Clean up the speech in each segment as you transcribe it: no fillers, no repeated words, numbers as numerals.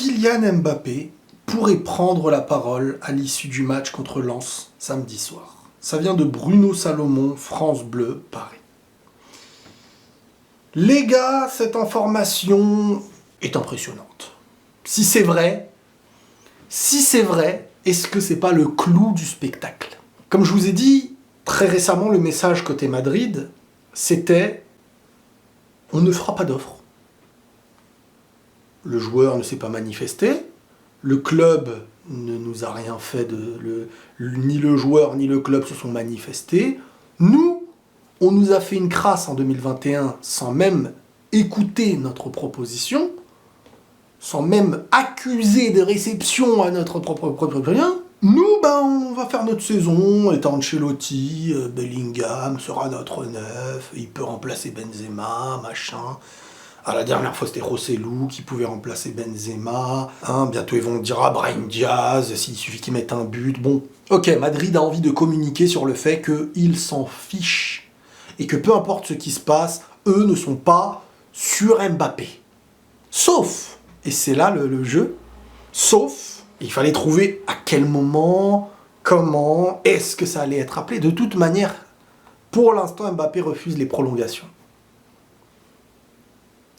Kylian Mbappé pourrait prendre la parole à l'issue du match contre Lens samedi soir. Ça vient de Bruno Salomon, France Bleu, Paris. Les gars, cette information est impressionnante. Si c'est vrai, est-ce que c'est pas le clou du spectacle? Comme je vous ai dit, très récemment, le message côté Madrid, c'était « on ne fera pas d'offre ». Le joueur ne s'est pas manifesté, le club ne nous a rien fait, ni le joueur ni le club se sont manifestés. Nous, on nous a fait une crasse en 2021 sans même écouter notre proposition, sans même accuser de réception à notre propre rien. Nous, on va faire notre saison, et Ancelotti, Bellingham sera notre neuf, il peut remplacer Benzema, machin. Ah, la dernière fois, c'était Rossellou qui pouvait remplacer Benzema. Bientôt, ils vont dire Brahim Diaz, s'il suffit qu'il mette un but. Bon, ok, Madrid a envie de communiquer sur le fait qu'ils s'en fichent. Et que peu importe ce qui se passe, eux ne sont pas sur Mbappé. Sauf, et c'est là le jeu, sauf, il fallait trouver à quel moment, comment, est-ce que ça allait être appelé. De toute manière, pour l'instant, Mbappé refuse les prolongations.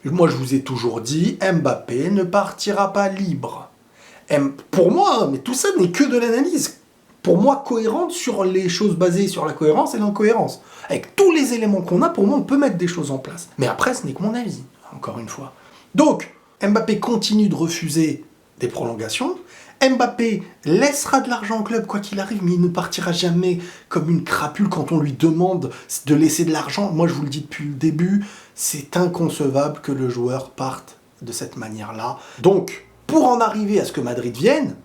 Moi, je vous ai toujours dit, Mbappé ne partira pas libre. Pour moi, mais tout ça n'est que de l'analyse. Pour moi, cohérente sur les choses basées sur la cohérence et l'incohérence. Avec tous les éléments qu'on a, pour moi, on peut mettre des choses en place. Mais après, ce n'est que mon avis, encore une fois. Donc, Mbappé continue de refuser des prolongations. Mbappé laissera de l'argent au club, quoi qu'il arrive, mais il ne partira jamais comme une crapule quand on lui demande de laisser de l'argent. Moi, je vous le dis depuis le début, c'est inconcevable que le joueur parte de cette manière-là. Donc, pour en arriver à ce que Madrid vienne,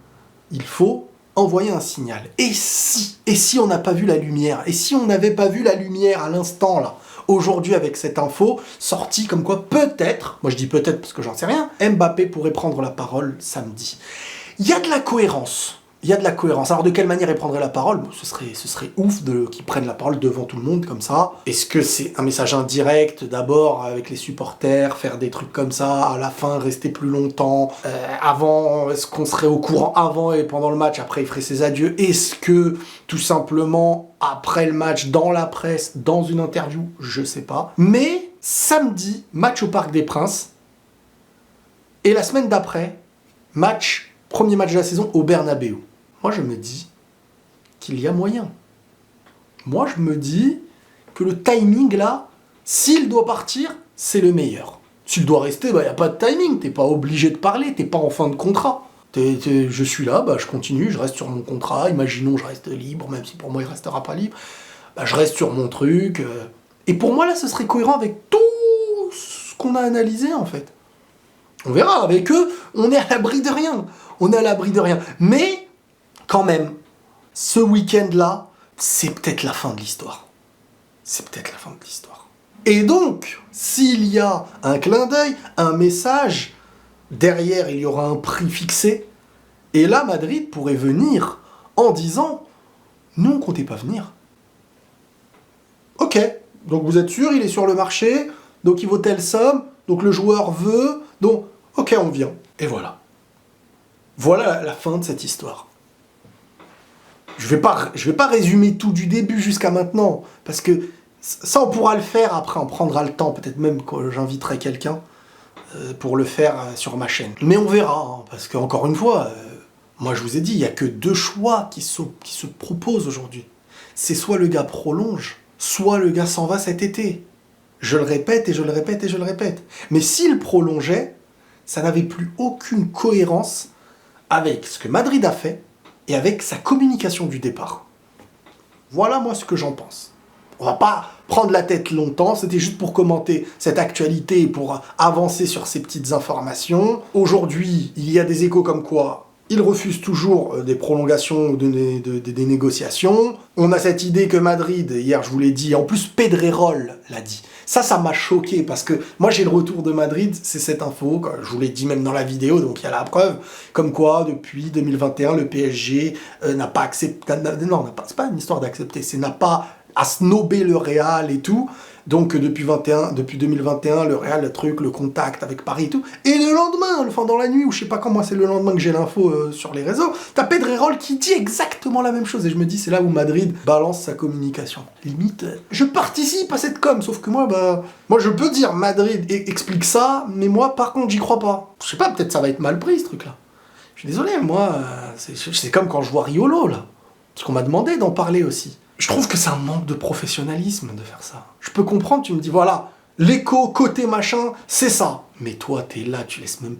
il faut envoyer un signal. Et si on n'a pas vu la lumière? Et si on n'avait pas vu la lumière à l'instant, là, aujourd'hui, avec cette info sortie comme quoi peut-être, moi je dis peut-être parce que j'en sais rien, Mbappé pourrait prendre la parole samedi. Il y a de la cohérence. Alors de quelle manière il prendrait la parole? Ce serait ouf qu'ils prennent la parole devant tout le monde comme ça. Est-ce que c'est un message indirect d'abord avec les supporters, faire des trucs comme ça, à la fin rester plus longtemps, avant, est-ce qu'on serait au courant avant et pendant le match, après il ferait ses adieux? Est-ce que tout simplement après le match, dans la presse, dans une interview? Je sais pas. Mais samedi, match au Parc des Princes, et la semaine d'après, premier match de la saison au Bernabéu. Moi, je me dis qu'il y a moyen. Moi, je me dis que le timing, là, s'il doit partir, c'est le meilleur. S'il doit rester, il n'y a pas de timing. T'es pas obligé de parler, t'es pas en fin de contrat. Je suis là, je continue, je reste sur mon contrat. Imaginons, je reste libre, même si pour moi, il restera pas libre. Je reste sur mon truc. Et pour moi, là, ce serait cohérent avec tout ce qu'on a analysé, en fait. On verra, avec eux, on est à l'abri de rien. Mais, quand même, ce week-end-là, c'est peut-être la fin de l'histoire. Et donc, s'il y a un clin d'œil, un message, derrière, il y aura un prix fixé. Et là, Madrid pourrait venir en disant « Nous, on comptait pas venir. » Ok, donc vous êtes sûr, il est sur le marché, donc il vaut telle somme, donc le joueur veut, donc ok, on vient. Et voilà. Voilà la fin de cette histoire. Je vais pas résumer tout du début jusqu'à maintenant, parce que ça, on pourra le faire après, on prendra le temps, peut-être même que j'inviterai quelqu'un pour le faire sur ma chaîne. Mais on verra, parce qu'encore une fois, moi je vous ai dit, il n'y a que deux choix qui se proposent aujourd'hui. C'est soit le gars prolonge, soit le gars s'en va cet été. Je le répète. Mais s'il prolongeait, ça n'avait plus aucune cohérence avec ce que Madrid a fait et avec sa communication du départ. Voilà moi ce que j'en pense. On va pas prendre la tête longtemps, c'était juste pour commenter cette actualité et pour avancer sur ces petites informations. Aujourd'hui, il y a des échos comme quoi il refuse toujours des prolongations ou des négociations. On a cette idée que Madrid, hier je vous l'ai dit, en plus Pedrerol l'a dit. Ça m'a choqué parce que moi j'ai le retour de Madrid, c'est cette info, je vous l'ai dit même dans la vidéo, donc il y a la preuve, comme quoi depuis 2021 le PSG n'a pas accepté, non, c'est pas une histoire d'accepter, c'est n'a pas à snober le Real et tout, Donc depuis 2021, le Real, le truc, le contact avec Paris et tout. Et le lendemain, enfin dans la nuit, ou je sais pas quand, moi c'est le lendemain que j'ai l'info sur les réseaux, t'as Pedrerol qui dit exactement la même chose. Et je me dis, c'est là où Madrid balance sa communication. Limite, je participe à cette com, sauf que moi je peux dire Madrid explique ça, mais moi par contre j'y crois pas. Je sais pas, peut-être ça va être mal pris ce truc-là. Je suis désolé, moi, c'est comme quand je vois Riolo là. Parce qu'on m'a demandé d'en parler aussi. Je trouve que c'est un manque de professionnalisme de faire ça. Je peux comprendre, tu me dis, voilà, l'écho, côté machin, c'est ça. Mais toi, t'es là, tu laisses même...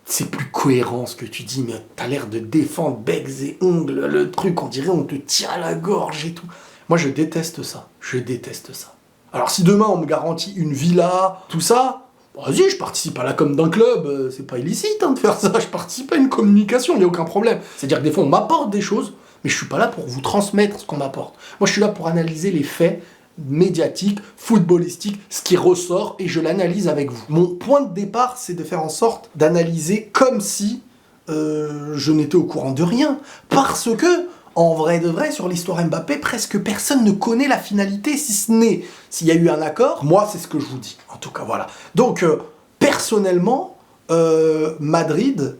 C'est plus cohérent ce que tu dis, mais t'as l'air de défendre becs et ongles, le truc, on dirait on te tire à la gorge et tout. Moi, je déteste ça. Je déteste ça. Alors, si demain, on me garantit une villa, tout ça, vas-y, je participe à la com d'un club, c'est pas illicite de faire ça, je participe à une communication, il n'y a aucun problème. C'est-à-dire que des fois, on m'apporte des choses, mais je suis pas là pour vous transmettre ce qu'on m'apporte. Moi, je suis là pour analyser les faits médiatiques, footballistiques, ce qui ressort, et je l'analyse avec vous. Mon point de départ, c'est de faire en sorte d'analyser comme si je n'étais au courant de rien. Parce que, en vrai de vrai, sur l'histoire Mbappé, presque personne ne connaît la finalité, si ce n'est s'il y a eu un accord. Moi, c'est ce que je vous dis. En tout cas, voilà. Donc, personnellement, Madrid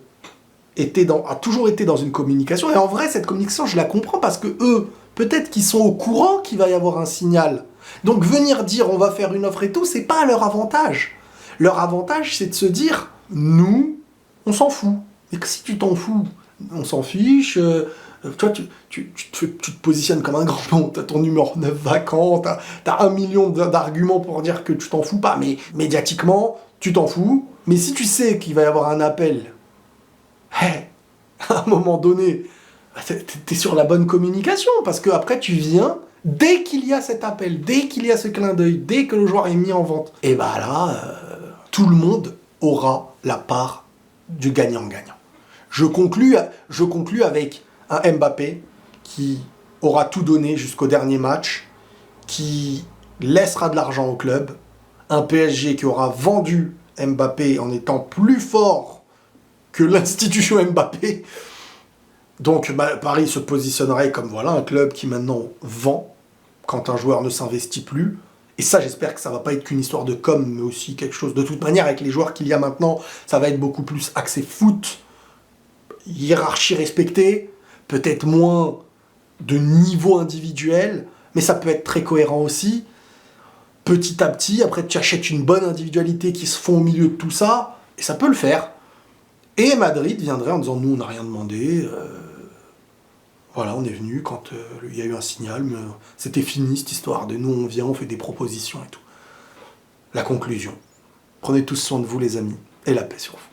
a toujours été dans une communication, et en vrai cette communication je la comprends parce que eux, peut-être qu'ils sont au courant qu'il va y avoir un signal. Donc venir dire on va faire une offre et tout, c'est pas leur avantage. Leur avantage c'est de se dire nous, on s'en fout. Et que si tu t'en fous, on s'en fiche. Toi, tu te positionnes comme un grand nom, t'as ton numéro 9 vacant, t'as 1 million d'arguments pour dire que tu t'en fous pas, mais médiatiquement, tu t'en fous. Mais si tu sais qu'il va y avoir un appel, à un moment donné, t'es sur la bonne communication, parce que après tu viens, dès qu'il y a cet appel, dès qu'il y a ce clin d'œil, dès que le joueur est mis en vente, et bah là, tout le monde aura la part du gagnant-gagnant. Je conclus avec un Mbappé qui aura tout donné jusqu'au dernier match, qui laissera de l'argent au club, un PSG qui aura vendu Mbappé en étant plus fort que l'institution Mbappé. Donc Paris se positionnerait comme voilà un club qui maintenant vend quand un joueur ne s'investit plus. Et ça, j'espère que ça va pas être qu'une histoire de com, mais aussi quelque chose. De toute manière, avec les joueurs qu'il y a maintenant, ça va être beaucoup plus axé foot, hiérarchie respectée, peut-être moins de niveau individuel, mais ça peut être très cohérent aussi. Petit à petit, après tu achètes une bonne individualité qui se fond au milieu de tout ça, et ça peut le faire. Et Madrid viendrait en disant, nous, on n'a rien demandé, voilà, on est venu quand il y a eu un signal, mais c'était fini cette histoire de nous, on vient, on fait des propositions et tout. La conclusion. Prenez tous soin de vous, les amis, et la paix sur vous.